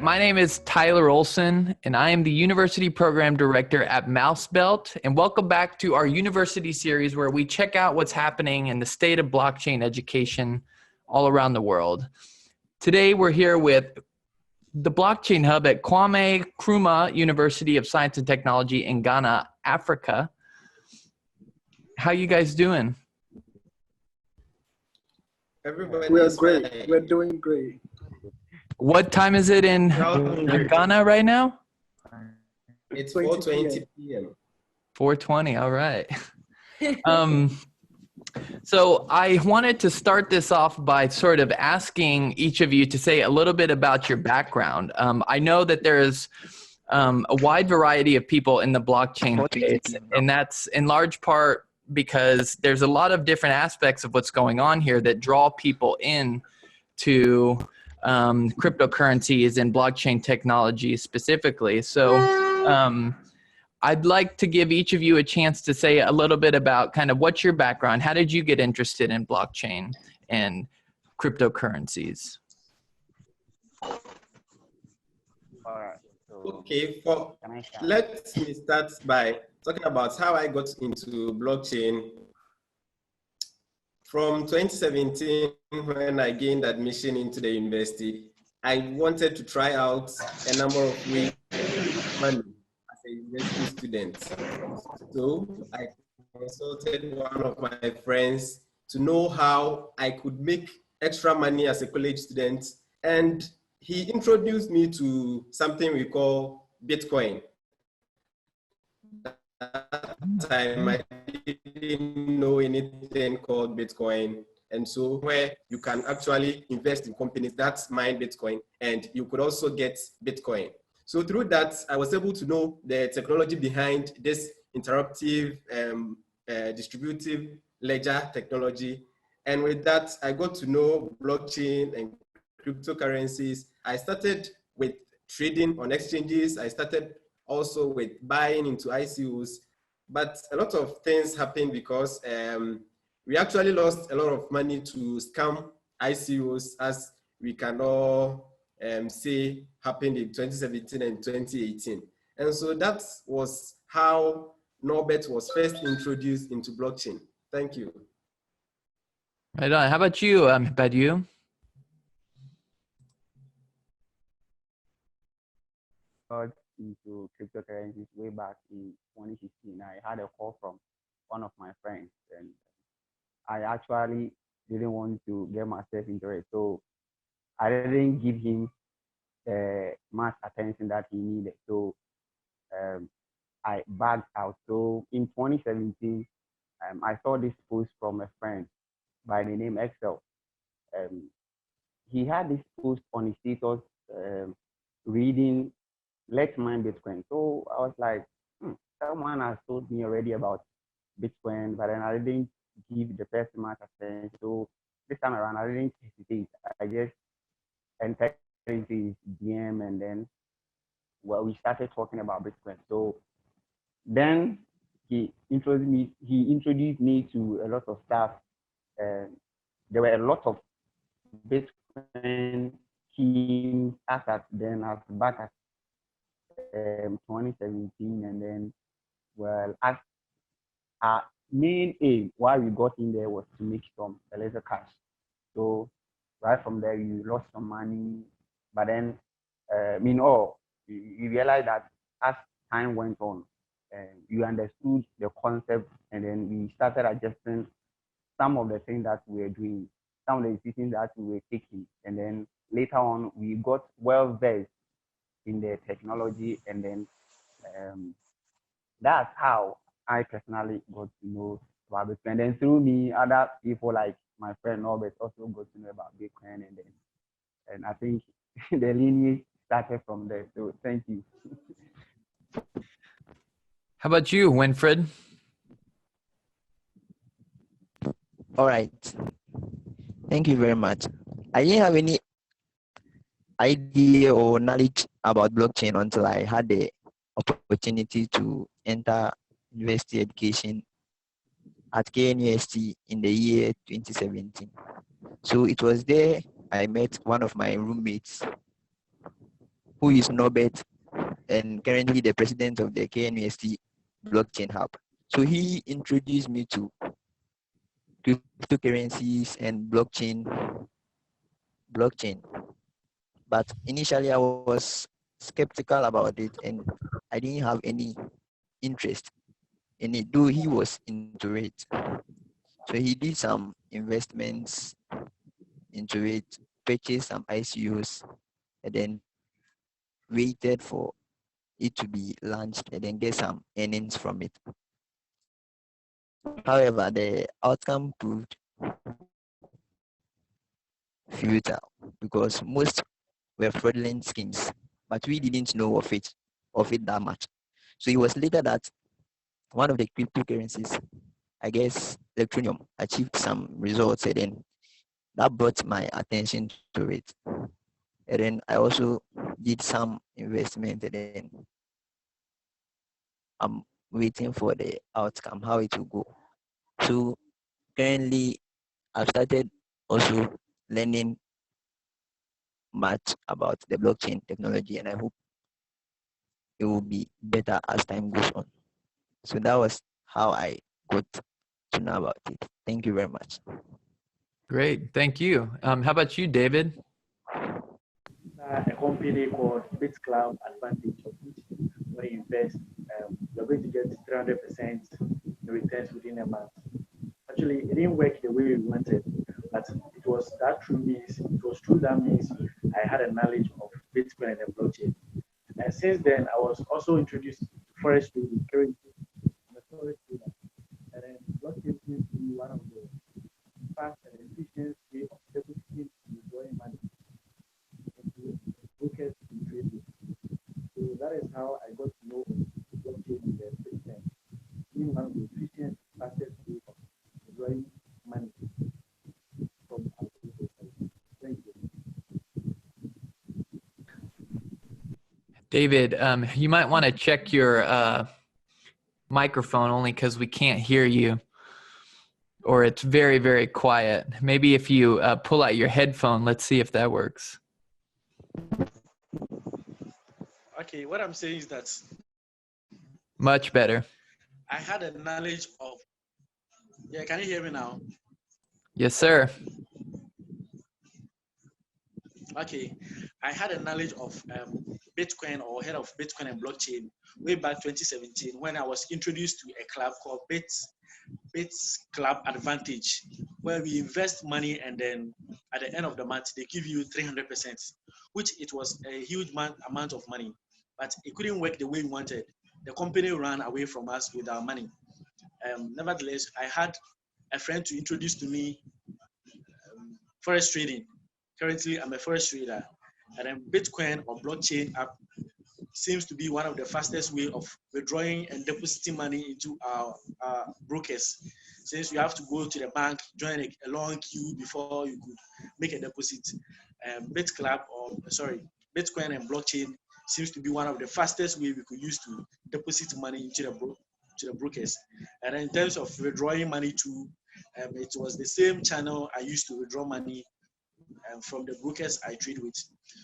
my name is Tyler Olsson, and I am the University Program Director at MouseBelt. And welcome back to our university series where we check out what's happening in the state of blockchain education all around the world. Today, we're here with the Blockchain Hub at Kwame Nkrumah University of Science and Technology in Ghana, Africa. How you guys doing? Everybody We're great. Fine. We're doing great. What time is it in Ghana right now? It's 4:20 p.m. 4:20, all right. So I wanted to start this off by sort of asking each of you to say a little bit about your background. I know that there's a wide variety of people in the blockchain space, and that's in large part because there's a lot of different aspects of what's going on here that draw people in to cryptocurrencies and blockchain technology specifically. So I'd like to give each of you a chance to say a little bit about kind of what's your background. How did you get interested in blockchain and cryptocurrencies? Okay, let me start by talking about how I got into blockchain. From 2017, when I gained admission into the university, I wanted to try out a number of ways of money as a university student. So I consulted one of my friends to know how I could make extra money as a college student, and he introduced me to something we call Bitcoin. At that time, I didn't know anything called Bitcoin. And so where you can actually invest in companies that mine Bitcoin, and you could also get Bitcoin. So through that, I was able to know the technology behind this interruptive distributive ledger technology. And with that, I got to know blockchain and cryptocurrencies. I started with trading on exchanges. I started also with buying into ICOs, but a lot of things happened because we actually lost a lot of money to scam ICOs, as we can all say happened in 2017 and 2018. And so that was how Norbert was first introduced into blockchain. Thank you. Right on. How about you, Badu? Into cryptocurrencies way back in 2016. I had a call from one of my friends, and I actually didn't want to get myself into it, so I didn't give him much attention that he needed. So I backed out. So in 2017, I saw this post from a friend by the name Excel. He had this post on his status reading "Let's mine Bitcoin." So I was like, someone has told me already about Bitcoin, but then I didn't give the person much attention. So this time around, I didn't hesitate. I just entered into his DM, and then, well, we started talking about Bitcoin. So then he introduced me to a lot of stuff. There were a lot of Bitcoin schemes as back at 2017, and then, well, as our main aim why we got in there was to make a little cash. So right from there, we lost some money, but then you realize that as time went on, you understood the concept, and then we started adjusting some of the things that we were doing, some of the decisions that we were taking, and then later on we got well versed in the technology, and then that's how I personally got to know about Bitcoin. And then through me, other people like my friend Norbert also got to know about Bitcoin, and I think the lineage started from there. So thank you. How about you, Winfred? All right. Thank you very much. I didn't have any idea or knowledge about blockchain until I had the opportunity to enter university education at KNUST in the year 2017. So it was there I met one of my roommates who is Norbert and currently the president of the KNUST Blockchain Hub. So he introduced me to cryptocurrencies and blockchain. But initially I was skeptical about it and I didn't have any interest in it, though he was into it. So he did some investments into it, purchased some ICOs, and then waited for it to be launched and then get some earnings from it. However, the outcome proved futile because most were fraudulent schemes, but we didn't know of it that much. So it was later that one of the cryptocurrencies, I guess Electronium, achieved some results, and then that brought my attention to it. And then I also did some investment, and then I'm waiting for the outcome, how it will go. So currently, I've started also learning much about the blockchain technology, and I hope it will be better as time goes on. So that was how I got to know about it. Thank you very much. Great, thank you. How about you, David? A company called BitCloud Advantage, of which when you invest, you're going to get 300% in returns within a month. Actually, it didn't work the way we wanted, but it was through that means I had a knowledge of Bitcoin and blockchain. And since then, I was also introduced to forest trading. Currently, I'm a forest trader, and then blockchain seems to be one of the fast and efficient way of depositing and withdrawing money into brokers and trading. So that is how I got to know blockchain in the first time, being one of the efficient, fastest way of withdrawing money from our brokers. Thank you. David, you might want to check your microphone only because we can't hear you, or it's very, very quiet. Maybe if you pull out your headphone, let's see if that works. Okay, what I'm saying is that Much better. I had a knowledge of, yeah, can you hear me now? Yes, sir. Okay, I had a knowledge of Bitcoin, or head of Bitcoin and blockchain way back 2017 when I was introduced to a club called Bits Club Advantage, where we invest money and then at the end of the month they give you 300%, which it was a huge amount of money, but it couldn't work the way we wanted. The company ran away from us with our money. Nevertheless, I had a friend to introduce to me forest trading. Currently, I'm a forest trader, and then Bitcoin or blockchain app seems to be one of the fastest way of withdrawing and depositing money into our brokers. Since you have to go to the bank, join a long queue before you could make a deposit. Bitcoin and blockchain seems to be one of the fastest way we could use to deposit money into the brokers. And in terms of withdrawing money too, it was the same channel I used to withdraw money from the brokers I trade with.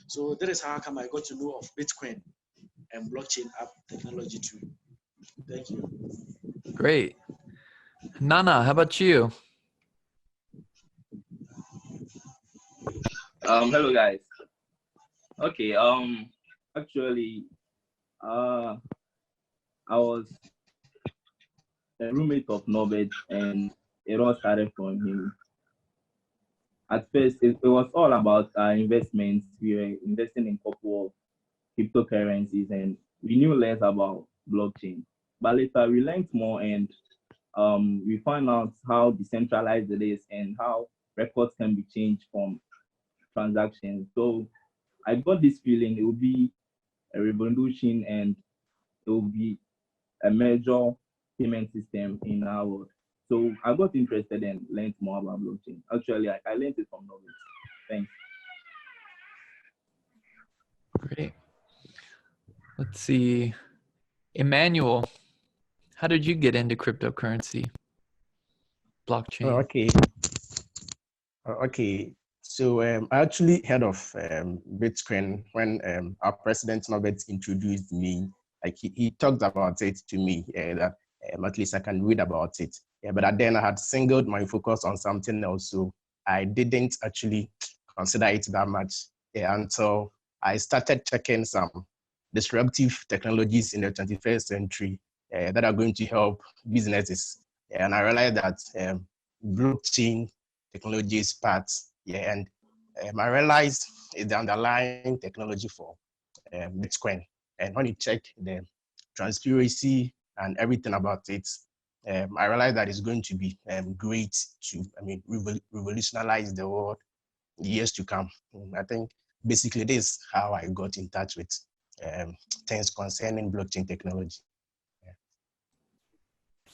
So that is how come I got to know of Bitcoin and blockchain app technology too. Thank you. Great. Nana, how about you? Hello guys. Okay, actually, I was a roommate of Norbert, and it all started from him. At first, it was all about investments. We were investing in a couple of cryptocurrencies, and we knew less about blockchain. But later, we learned more, and we found out how decentralized it is and how records can be changed from transactions. So I got this feeling it will be a revolution, and it will be a major payment system in our world. So I got interested and learned more about blockchain. Actually, I learned it from Norbert. Thanks. Great. Let's see. Emmanuel, how did you get into cryptocurrency? Blockchain. Okay. So I actually heard of Bitcoin when our president Norbert introduced me. Like he talked about it to me, that at least I can read about it. Yeah, but then I had singled my focus on something else, so I didn't actually consider it that much until I started checking some disruptive technologies in the 21st century that are going to help businesses. And I realized that blockchain technology is part. Yeah, and I realized it's the underlying technology for Bitcoin. And when you check the transparency and everything about it, I realized that it's going to be great to, revolutionize the world in years to come. I think basically this is how I got in touch with things concerning blockchain technology. Yeah.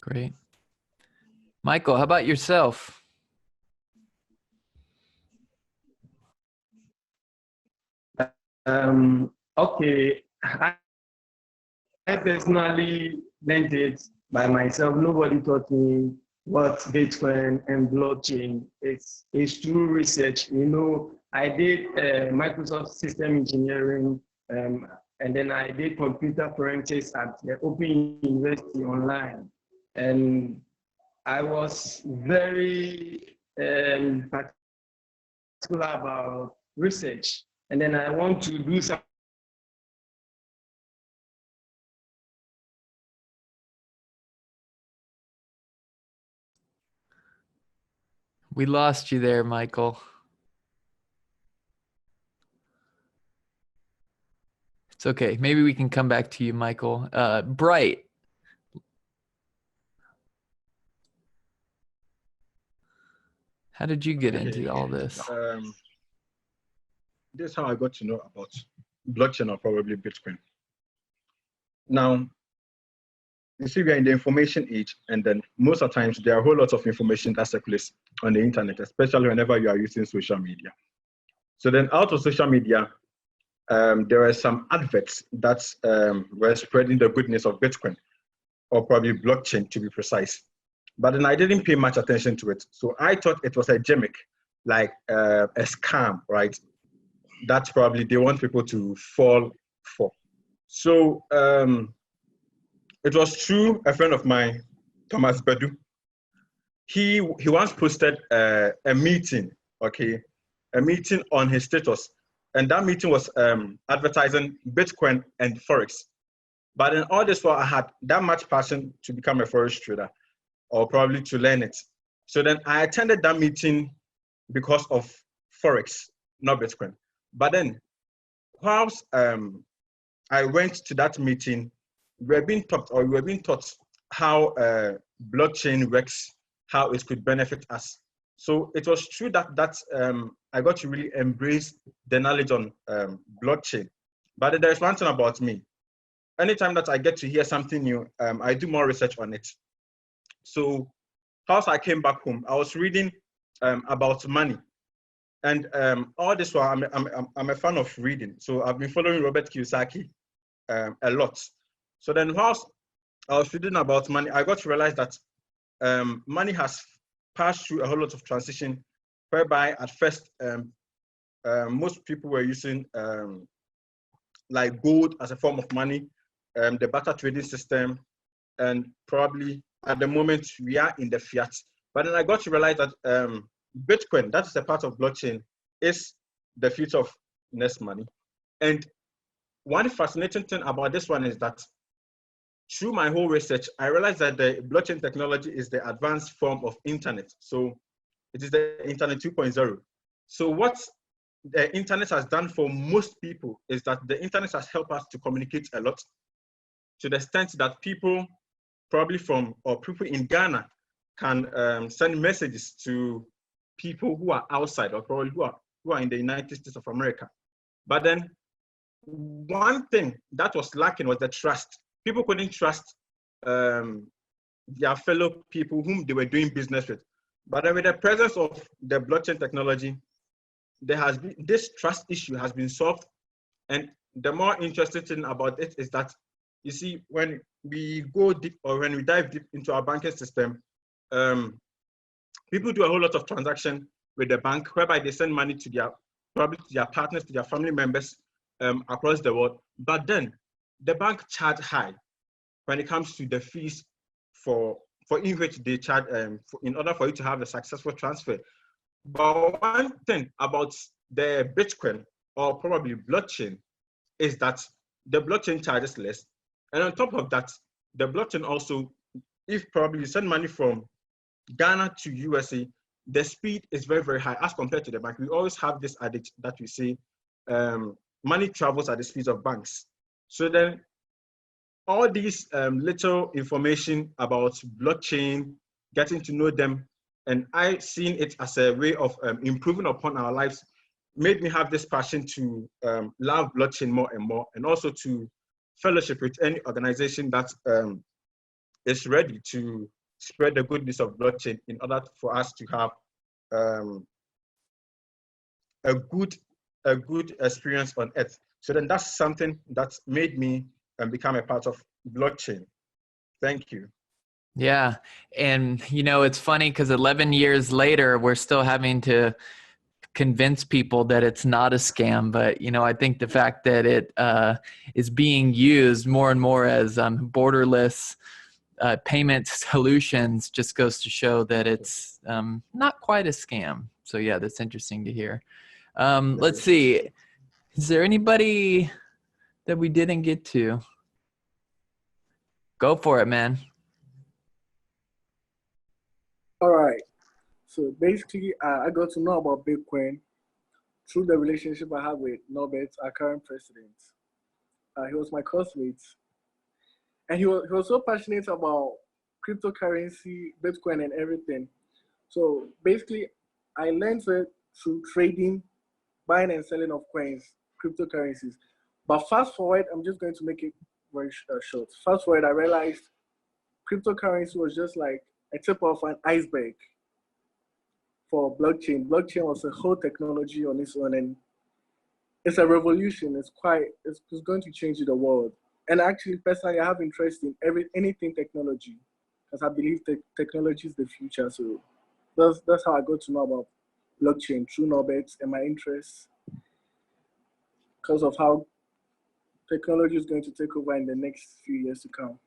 Great. Michael, how about yourself? Okay, I personally learned it by myself. Nobody taught me what Bitcoin and blockchain is. It's through research. You know, I did Microsoft System Engineering, and then I did computer forensics at the Open University online. And I was very particular about research. And then I want to do some. We lost you there, Michael. It's okay. Maybe we can come back to you, Michael. Bright. How did you get into all this? This is how I got to know about blockchain or probably Bitcoin. Now, you see, we are in the information age, and then most of the times there are a whole lot of information that circulates on the internet, especially whenever you are using social media. So then out of social media, there are some adverts that were spreading the goodness of Bitcoin, or probably blockchain to be precise. But then I didn't pay much attention to it. So I thought it was a gimmick, like a scam, right? That's probably they want people to fall for. So it was through a friend of mine, Thomas Bedu. He once posted a meeting, okay, a meeting on his status. And that meeting was advertising Bitcoin and Forex. But in all this while, I had that much passion to become a Forex trader, or probably to learn it. So then I attended that meeting because of Forex, not Bitcoin. But then, whilst I went to that meeting, we were being taught how blockchain works, how it could benefit us. So it was true that I got to really embrace the knowledge on blockchain. But there's one thing about me. Anytime that I get to hear something new, I do more research on it. So once I came back home, I was reading about money. And all this while, I'm a fan of reading. So I've been following Robert Kiyosaki a lot. So then whilst I was reading about money, I got to realize that money has passed through a whole lot of transition, whereby at first, most people were using like gold as a form of money, the barter trading system, and probably at the moment we are in the fiat. But then I got to realize that Bitcoin, that is a part of blockchain, is the future of next money. And one fascinating thing about this one is that through my whole research, I realized that the blockchain technology is the advanced form of internet. So it is the internet 2.0. So what the internet has done for most people is that the internet has helped us to communicate a lot, to the extent that people probably people in Ghana can send messages to people who are outside, or probably who are in the United States of America. But then one thing that was lacking was the trust. People couldn't trust their fellow people whom they were doing business with. But then with the presence of the blockchain technology, there has been this trust issue has been solved. And the more interesting thing about it is that, you see, when we go deep, or when we dive deep into our banking system, people do a whole lot of transaction with the bank, whereby they send money to their, probably to their partners, to their family members across the world. But then the bank charge high when it comes to the fees for in which they charge in order for you to have a successful transfer. But one thing about the Bitcoin or probably blockchain is that the blockchain charges less. And on top of that, the blockchain also, if probably you send money from Ghana to USA, the speed is very, very high as compared to the bank. We always have this adage that we say, money travels at the speed of banks. So then all these little information about blockchain, getting to know them, and I seen it as a way of improving upon our lives, made me have this passion to love blockchain more and more, and also to fellowship with any organization that is ready to spread the good news of blockchain in order for us to have a good experience on Earth. So then that's something that made me become a part of blockchain. Thank you. Yeah. And, you know, it's funny because 11 years later, we're still having to convince people that it's not a scam. But, you know, I think the fact that it is being used more and more as borderless payment solutions just goes to show that it's not quite a scam. So, yeah, that's interesting to hear. Let's see. Is there anybody that we didn't get to? Go for it, man. All right. So basically, I got to know about Bitcoin through the relationship I have with Norbert, our current president. He was my classmate. And he was so passionate about cryptocurrency, Bitcoin, and everything. So basically, I learned it through trading, buying and selling of coins, cryptocurrencies. But fast forward, I'm just going to make it very short. Fast forward, I realized cryptocurrency was just like a tip of an iceberg for blockchain. Blockchain was a whole technology on its own, and it's a revolution. It's going to change the world. And actually, personally, I have interest in anything technology, because I believe technology is the future. So that's how I got to know about blockchain through Norbert and my interests, because of how technology is going to take over in the next few years to come.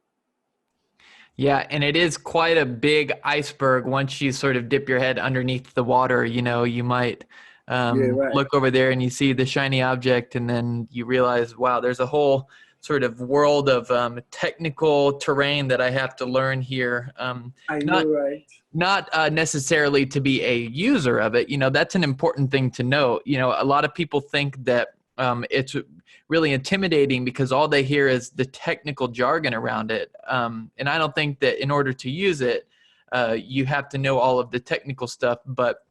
Yeah, and it is quite a big iceberg. Once you sort of dip your head underneath the water, you know, you might look over there and you see the shiny object, and then you realize, wow, there's a whole sort of world of technical terrain that I have to learn here. I know, right? Not necessarily to be a user of it. You know, that's an important thing to note. You know, a lot of people think that it's really intimidating because all they hear is the technical jargon around it. And I don't think that in order to use it, you have to know all of the technical stuff, but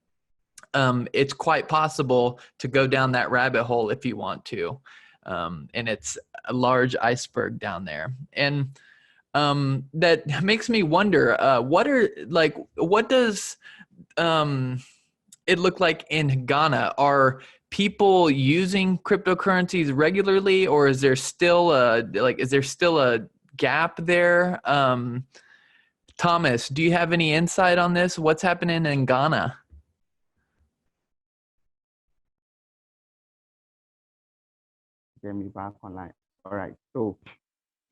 it's quite possible to go down that rabbit hole if you want to. And it's a large iceberg down there. And that makes me wonder, what does it look like in Ghana? Are people using cryptocurrencies regularly, or is there still a gap there? Thomas, do you have any insight on this? What's happening in Ghana? Get me back online. All right. So,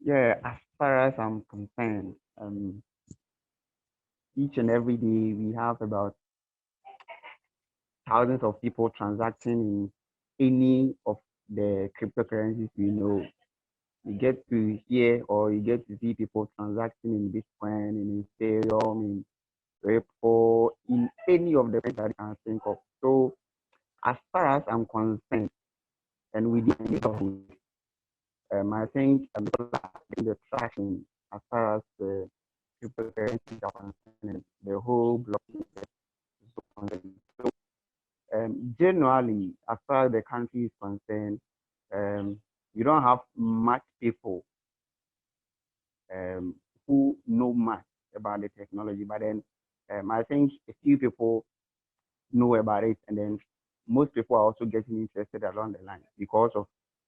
yeah, as far as I'm concerned, each and every day we have about thousands of people transacting in any of the cryptocurrencies we know. You get to hear or you get to see people transacting in Bitcoin, in Ethereum, in Ripple, in any of the things that I can think of. So, as far as I'm concerned, and with the neighborhood, I think people are getting the traction as far as the cryptocurrencies are concerned, the whole blockchain is concerned. So, generally, as far as the country is concerned, you don't have much people who know much about the technology, but then I think a few people know about it, and then most people are also getting interested along the line because of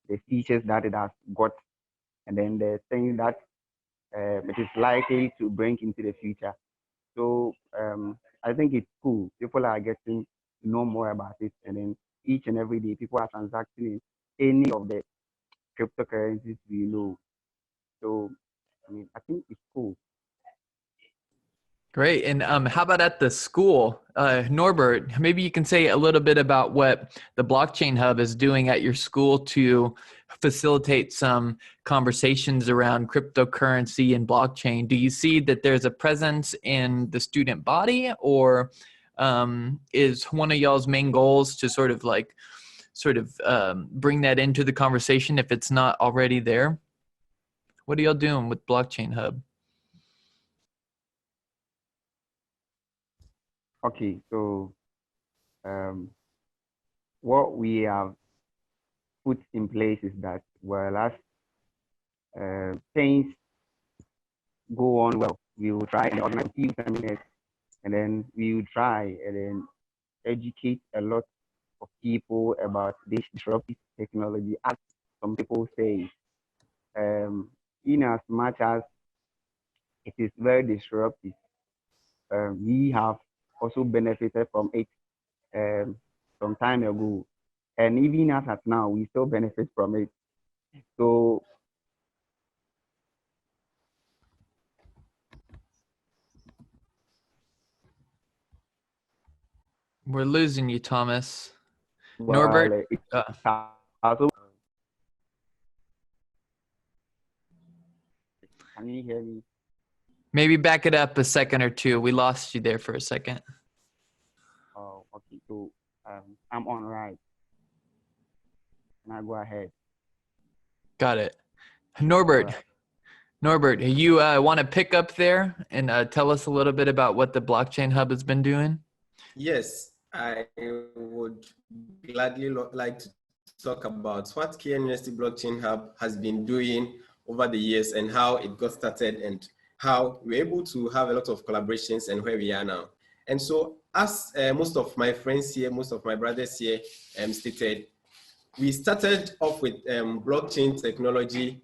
the features that it has got, and then the things that it is likely to bring into the future. So I think it's cool. People are getting know more about it. And then each and every day, people are transacting in any of the cryptocurrencies we know. So, I mean, I think it's cool. Great. And how about at the school? Norbert, maybe you can say a little bit about what the Blockchain Hub is doing at your school to facilitate some conversations around cryptocurrency and blockchain. Do you see that there's a presence in the student body, or is one of y'all's main goals to sort of bring that into the conversation if it's not already there? What are y'all doing with Blockchain Hub? Okay, so what we have put in place is that, well, as things go on well, we will try and organize a few seminars, and then we will try and then educate a lot of people about this disruptive technology, as some people say. In as much as it is very disruptive, we have also benefited from it some time ago, and even as at now, we still benefit from it. So we're losing you, Thomas. well, Norbert. Can you hear me? Maybe back it up a second or two. We lost you there for a second. Oh, okay. So I'm on right. Now go ahead. Got it. Norbert. Right. Norbert, you want to pick up there and tell us a little bit about what the Blockchain Hub has been doing? Yes, I would gladly like to talk about what KNUST Blockchain Hub has been doing over the years and how it got started and how we're able to have a lot of collaborations and where we are now. And so as most of my friends here, most of my brothers here stated, we started off with blockchain technology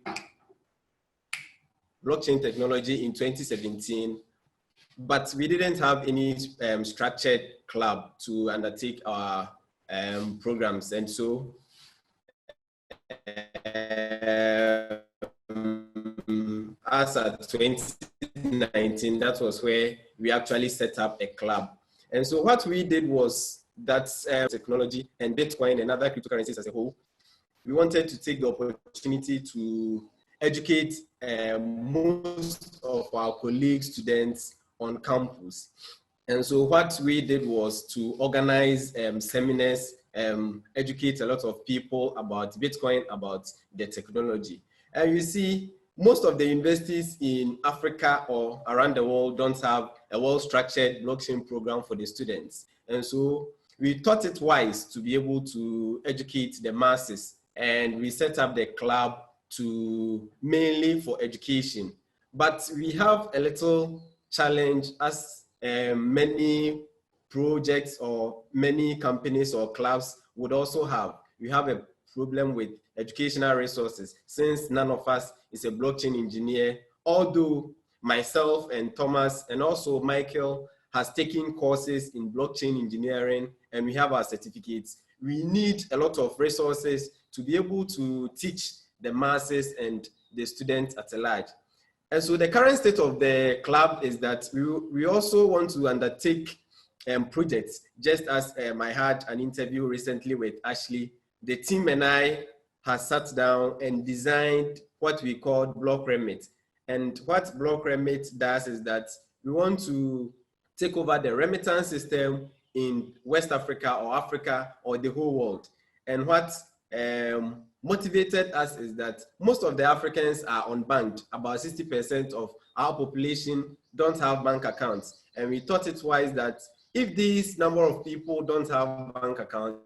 in 2017, but we didn't have any structured club to undertake our programs. And so as at 2019, that was where we actually set up a club. And so what we did was that technology and Bitcoin and other cryptocurrencies as a whole, we wanted to take the opportunity to educate most of our colleagues, students on campus. And so what we did was to organize seminars, educate a lot of people about Bitcoin, about the technology. And you see, most of the universities in Africa or around the world don't have a well-structured blockchain program for the students. And so we thought it wise to be able to educate the masses, and we set up the club to mainly for education. But we have a little challenge, as many projects or many companies or clubs would also have. We have a problem with educational resources, since none of us is a blockchain engineer, although myself and Thomas and also Michael has taken courses in blockchain engineering and we have our certificates. We need a lot of resources to be able to teach the masses and the students at large. And so the current state of the club is that we also want to undertake projects, just as I had an interview recently with Ashley. The team and I have sat down and designed what we call Block Remit. And what Block Remit does is that we want to take over the remittance system in West Africa or the whole world. And what motivated us is that most of the Africans are unbanked. About 60% of our population don't have bank accounts. And we thought it wise that if this number of people don't have bank accounts,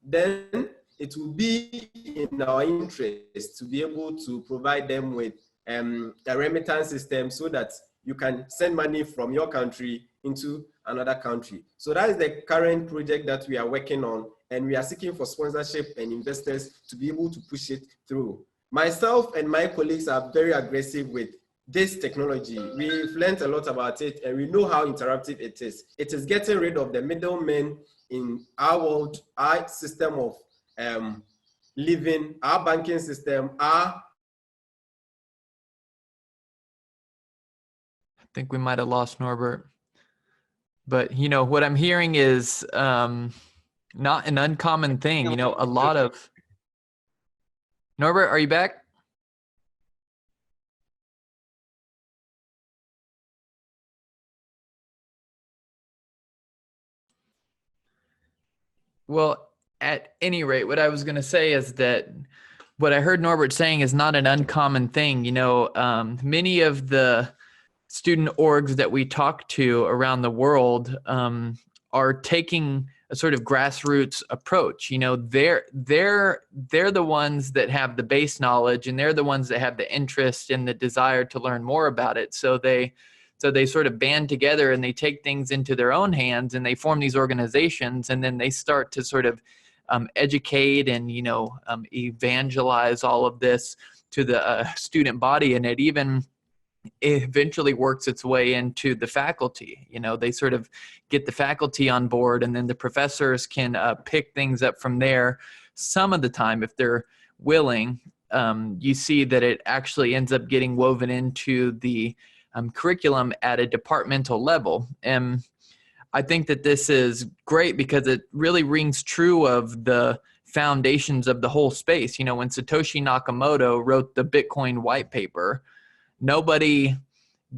then it will be in our interest to be able to provide them with a remittance system so that you can send money from your country into another country. So that is the current project that we are working on, and we are seeking for sponsorship and investors to be able to push it through. Myself and my colleagues are very aggressive with this technology. We've learned a lot about it and we know how interactive it is. It is getting rid of the middlemen in our world, our system of living, our banking system, our... I think we might have lost Norbert. But, you know, what I'm hearing is not an uncommon thing. You know, a lot of... Norbert, are you back? Well, at any rate, what I was going to say is that what I heard Norbert saying is not an uncommon thing. You know, many of the student orgs that we talk to around the world are taking a sort of grassroots approach. You know, they're the ones that have the base knowledge, and they're the ones that have the interest and the desire to learn more about it. So they sort of band together and they take things into their own hands and they form these organizations, and then they start to sort of educate and, you know, evangelize all of this to the student body, and it eventually works its way into the faculty. You know, they sort of get the faculty on board, and then the professors can pick things up from there. Some of the time, if they're willing, you see that it actually ends up getting woven into the curriculum at a departmental level. And I think that this is great because it really rings true of the foundations of the whole space. You know, when Satoshi Nakamoto wrote the Bitcoin white paper, nobody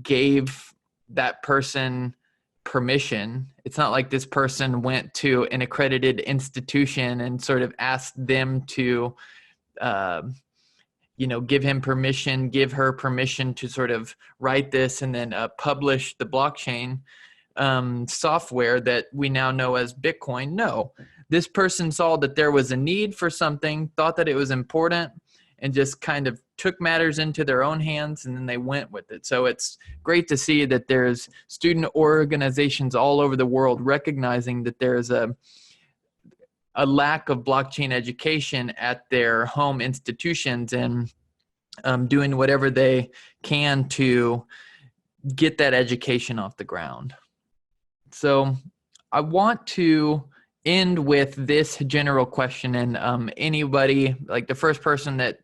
gave that person permission. It's not like this person went to an accredited institution and sort of asked them to, you know, give him permission, give her permission to sort of write this and then publish the blockchain software that we now know as Bitcoin. No, this person saw that there was a need for something, thought that it was important, and just kind of took matters into their own hands, and then they went with it. So it's great to see that there's student organizations all over the world recognizing that there's a lack of blockchain education at their home institutions, and doing whatever they can to get that education off the ground. So I want to end with this general question, and anybody, like the first person that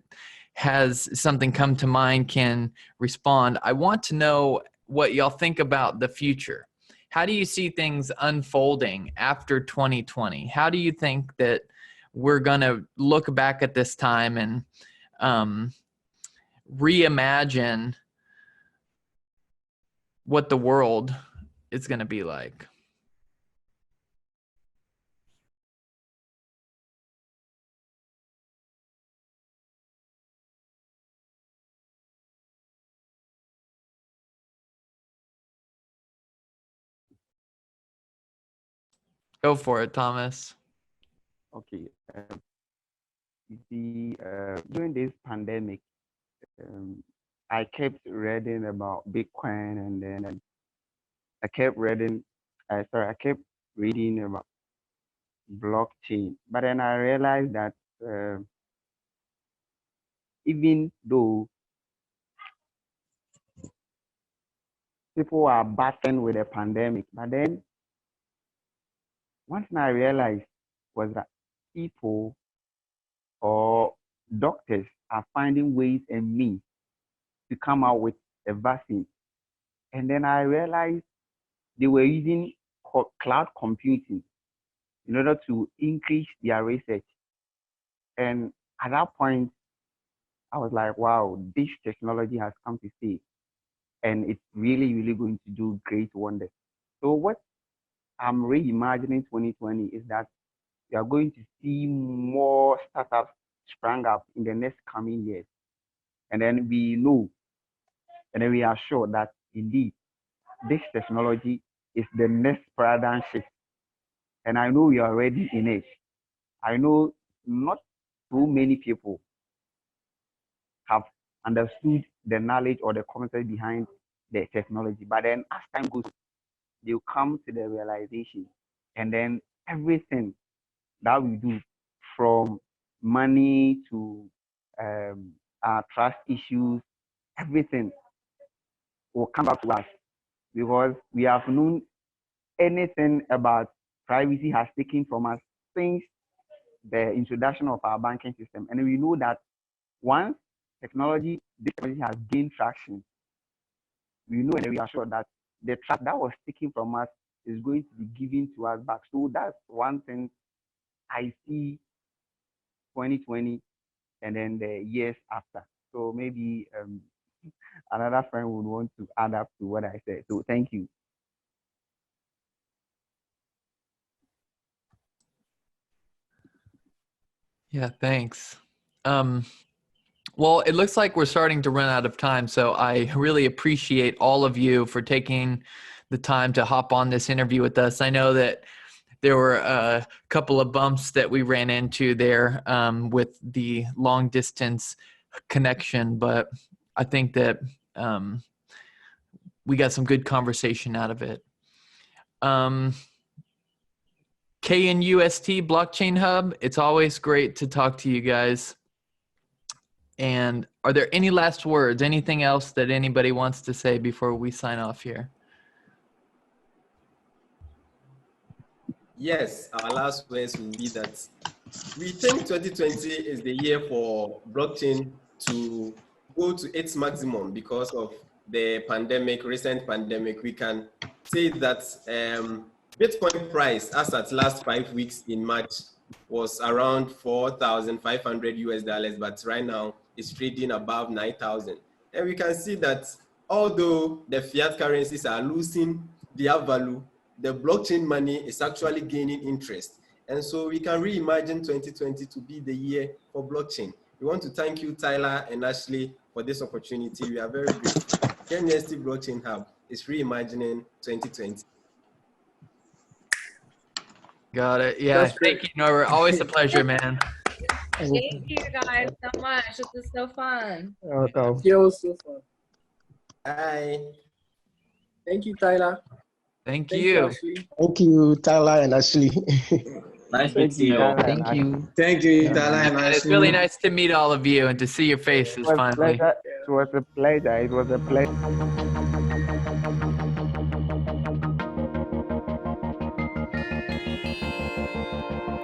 has something come to mind can respond. I want to know what y'all think about the future. How do you see things unfolding after 2020? How do you think that we're going to look back at this time and reimagine what the world is going to be like? Go for it, Thomas. Okay. You see, during this pandemic, I kept reading about Bitcoin, and then I kept reading. I kept reading about blockchain. But then I realized that even though people are battling with a pandemic, but then one thing I realized was that people or doctors are finding ways and means to come out with a vaccine. And then I realized they were using cloud computing in order to increase their research. And at that point, I was like, wow, this technology has come to stay. And it's really, really going to do great wonders. So what I'm reimagining 2020 is that we are going to see more startups sprang up in the next coming years. And then we know, and then we are sure that indeed this technology is the next paradigm shift. And I know we are already in it. I know not too many people have understood the knowledge or the concept behind the technology. But then as time goes, they'll come to the realization. And then everything that we do, from money to our trust issues, everything will come back to us, because we have known anything about privacy has taken from us since the introduction of our banking system. And we know that once this technology has gained traction, we know and we are sure that the trust that was taken from us is going to be given to us back. So that's one thing I see 2020 and then the years after. So maybe another friend would want to add up to what I said. So thank you. Yeah, thanks. Well, it looks like we're starting to run out of time, so I really appreciate all of you for taking the time to hop on this interview with us. I know that there were a couple of bumps that we ran into there with the long distance connection, but I think that we got some good conversation out of it. KNUST Blockchain Hub, it's always great to talk to you guys. And are there any last words, anything else that anybody wants to say before we sign off here? Yes, our last words will be that we think 2020 is the year for blockchain to go to its maximum because of the recent pandemic. We can say that Bitcoin price as at last 5 weeks in March was around 4,500 US dollars, but right now it's trading above 9,000. And we can see that although the fiat currencies are losing their value, the blockchain money is actually gaining interest. And so we can reimagine 2020 to be the year for blockchain. We want to thank you, Tyler and Ashley, for this opportunity. We are very grateful. KNUST Blockchain Hub is reimagining 2020. Got it. Yeah. Thank you, Norbert. Always a pleasure, man. Thank you guys so much. This is so fun. Okay. Yeah, it was so fun. Bye. Thank you, Tyler. Thank you. Ashley. Thank you, Tyler and Ashley. Nice meeting you all. Thank you. Thank you, Tyler and And it's Ashley. really nice to meet all of you and to see your faces finally. It was a pleasure. It was a pleasure.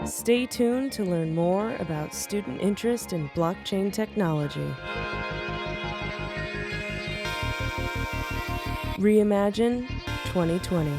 Stay tuned to learn more about student interest in blockchain technology. Reimagine 2020.